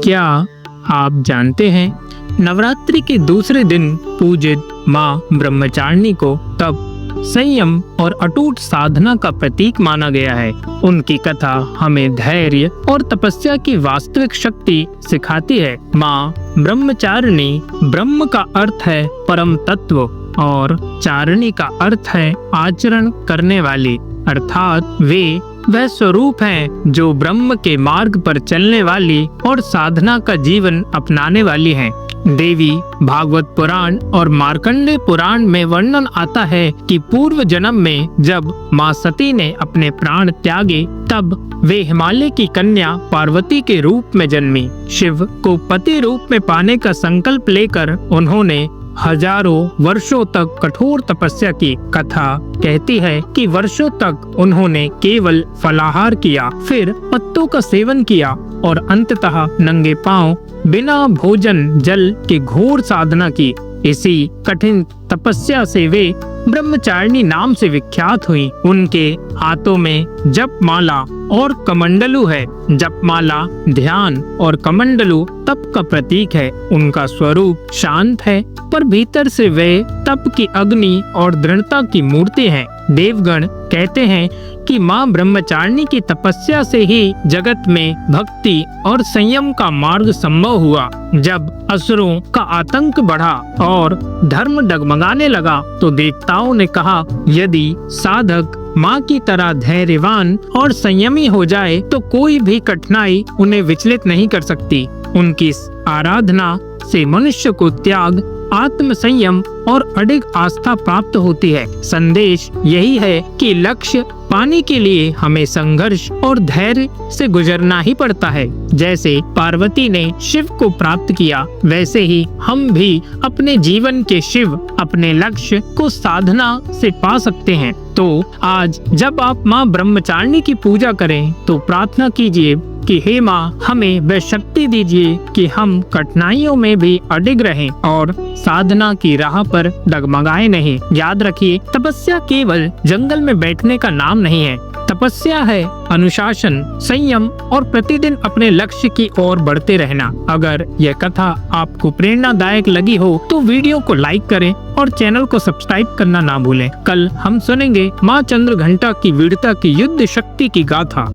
क्या आप जानते हैं, नवरात्रि के दूसरे दिन पूजित माँ ब्रह्मचारिणी को तप, संयम और अटूट साधना का प्रतीक माना गया है। उनकी कथा हमें धैर्य और तपस्या की वास्तविक शक्ति सिखाती है। माँ ब्रह्मचारिणी, ब्रह्म का अर्थ है परम तत्व और चारिणी का अर्थ है आचरण करने वाली, अर्थात वे वह स्वरूप हैं जो ब्रह्म के मार्ग पर चलने वाली और साधना का जीवन अपनाने वाली हैं। देवी भागवत पुराण और मार्कंडेय पुराण में वर्णन आता है कि पूर्व जन्म में जब माँ सती ने अपने प्राण त्यागे तब वे हिमालय की कन्या पार्वती के रूप में जन्मी। शिव को पति रूप में पाने का संकल्प लेकर उन्होंने हजारों वर्षों तक कठोर तपस्या की। कथा कहती है कि वर्षों तक उन्होंने केवल फलाहार किया, फिर पत्तों का सेवन किया और अंततः नंगे पांव बिना भोजन जल के घोर साधना की। इसी कठिन तपस्या से वे ब्रह्मचारिणी नाम से विख्यात हुई। उनके हाथों में जप माला और कमंडलू है। जप माला ध्यान और कमंडलू तप का प्रतीक है। उनका स्वरूप शांत है, पर भीतर से वे तप की अग्नि और दृढ़ता की मूर्ति हैं। देवगण कहते हैं कि माँ ब्रह्मचारिणी की तपस्या से ही जगत में भक्ति और संयम का मार्ग संभव हुआ। जब असुरों का आतंक बढ़ा और धर्म डगमगाने लगा तो देवताओं ने कहा, यदि साधक माँ की तरह धैर्यवान और संयमी हो जाए तो कोई भी कठिनाई उन्हें विचलित नहीं कर सकती। उनकी आराधना से मनुष्य को त्याग, आत्म संयम और अडिग आस्था प्राप्त होती है। संदेश यही है कि लक्ष्य पाने के लिए हमें संघर्ष और धैर्य से गुजरना ही पड़ता है। जैसे पार्वती ने शिव को प्राप्त किया, वैसे ही हम भी अपने जीवन के शिव, अपने लक्ष्य को साधना से पा सकते हैं। तो आज जब आप माँ ब्रह्मचारिणी की पूजा करें तो प्रार्थना कीजिए कि हे माँ, हमें वह शक्ति दीजिए कि हम कठिनाइयों में भी अडिग रहें और साधना की राह पर डगमगाए नहीं। याद रखिए, तपस्या केवल जंगल में बैठने का नाम नहीं है। तपस्या है अनुशासन, संयम और प्रतिदिन अपने लक्ष्य की ओर बढ़ते रहना। अगर यह कथा आपको प्रेरणादायक लगी हो तो वीडियो को लाइक करें और चैनल को सब्सक्राइब करना ना भूलें। कल हम सुनेंगे माँ चंद्रघंटा की वीरता की युद्ध शक्ति की गाथा।